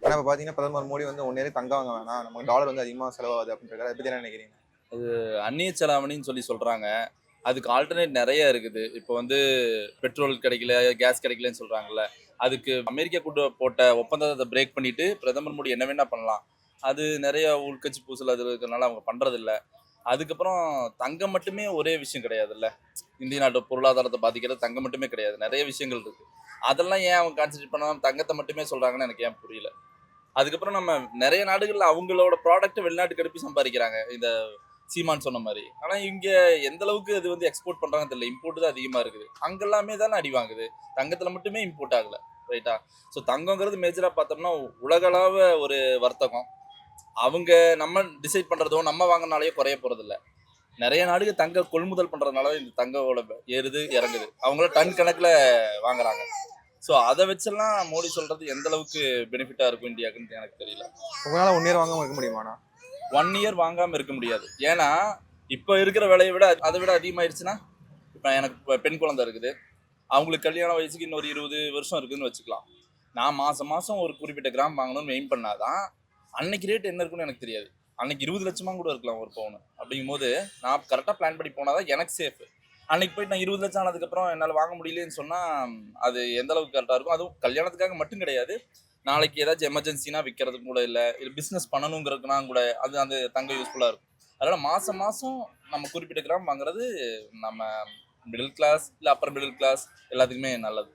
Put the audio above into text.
ஆனா இப்ப பாத்தீங்கன்னா பிரதமர் மோடி வந்து ஒன்னே தங்கம் வாங்க வேணாம், நமக்கு டாலர் வந்து அதிகமா செலவாகுது அப்படின்றாரு. அதை பத்தி என்ன நினைக்கிறீங்க? அது அந்நிய செலாவணின்னு சொல்றாங்க. அதுக்கு ஆல்டர்னேட் நெறைய இருக்குது. இப்போ வந்து பெட்ரோல் கிடைக்கல, கேஸ் கிடைக்கலன்னு சொல்றாங்கல்ல. அதுக்கு அமெரிக்கா கூட போட்ட ஒப்பந்தத்த பிரேக் பண்ணிட்டு, பிரதமர் மோடி என்ன வேணா பண்ணலாம். அது நெறைய உள்கட்சி பூசல் அது இருக்கிறனால அவங்க பண்றதில்ல. அதுக்கப்புறம் தங்கம் மட்டுமே ஒரே விஷயம் கிடையாதுல்ல. இந்திய நாட்டு பொருளாதாரத்த பாதிக்கிறது தங்கம் மட்டுமே கிடையாது. நெறைய விஷயங்கள் இருக்கு. அதெல்லாம் ஏன் அவங்க கான்சன்ட்ரேட் பண்ணாம தங்கத்த மட்டுமே சொல்றாங்கன்னு எனக்கு ஏன் புரியல. அதுக்கப்புறம் நம்ம நெறைய நாடுகள்ல அவங்களோட ப்ராடக்ட்ட வெளிநாட்டுக்கு அனுப்பி சம்பாரிக்கிறாங்க. இந்த சீமான் சொன்ன மாரி. ஆனா இங்க எந்த அளவுக்கு அது வந்து எக்ஸ்போர்ட் பண்றாங்கன்னு தெரியல. இம்போர்ட் தான் அதிகமா இருக்குது. அங்க எல்லாமே தானே அடி வாங்குது. தங்கத்துல மட்டுமே இம்போர்ட் ஆகல. ரைட்டா? ஸோ தங்கம்ங்கிறது மேஜரா பார்த்தோம்னா, உலகளாவ ஒரு வர்த்தகம். அவங்க நம்ம டிசைட் பண்றதோ, நம்ம வாங்குறனாலயோ குறைய போறதில்ல. நெறைய நாடுகள் தங்கம் கொள்முதல் பண்றதுனால இந்த தங்கவோட ஏறுது, இறங்குது. அவங்களும் டன் கணக்குல வாங்குறாங்க. ஸோ அத வச்செல்லாம் மோடி சொல்றது எந்த அளவுக்கு பெனிஃபிட்டா இருக்கும் இந்தியாக்குன்னு எனக்கு தெரியல. உங்களால ஒன் இயர் வாங்காம இருக்க முடியுமாண்ணா? 1 இயர் வாங்காம இருக்க முடியாது. ஏன்னா, இப்ப இருக்கிற விலைய விட அத விட அதிகமாயிருச்சுன்னா, இப்ப எனக்கு பெண் குழந்தை இருக்குது. அவங்களுக்கு கல்யாண வயசுக்கு இன்னொரு 20 வருஷம் இருக்குன்னு வச்சுக்கலாம். நான் மாசம் மாசம் ஒரு குறிப்பிட்ட கிராம் வாங்கணும்னு எய்ம் பண்ணா தான், அன்னைக்கு ரேட் என்ன இருக்குன்னு எனக்கு தெரியாது. அன்னைக்கு 20,00,000 கூட இருக்கலாம் ஒரு பவுனு. அப்படிங்கும்போது, நான் கரெக்ட்டா பிளான் பண்ணி போனா தான் எனக்கு சேஃப். அன்னைக்கு போயிட்டு நான் 20,00,000 ஆனதுக்கப்புறம் என்னால வாங்க முடியலன்னு சொன்னா, அது எந்த அளவுக்கு கரெக்ட்டா இருக்கும். அதுவும் கல்யாணத்துக்காக மட்டும் கிடையாது. நாளைக்கு ஏதாச்சும் எமர்ஜென்சினா விக்கிறதுக்கு கூட இல்ல பிசினஸ் பண்ணணுங்கிறதுக்குனா கூட அது அந்த தங்கம் யூஸ்ஃபுல்லா இருக்கும். அதனால மாசம் மாசம் நம்ம குறிப்பிட்ட கிராம் வாங்குறது நம்ம மிடில் கிளாஸ் இல்ல அப்பர் மிடில் கிளாஸ் எல்லாத்துக்குமே நல்லது.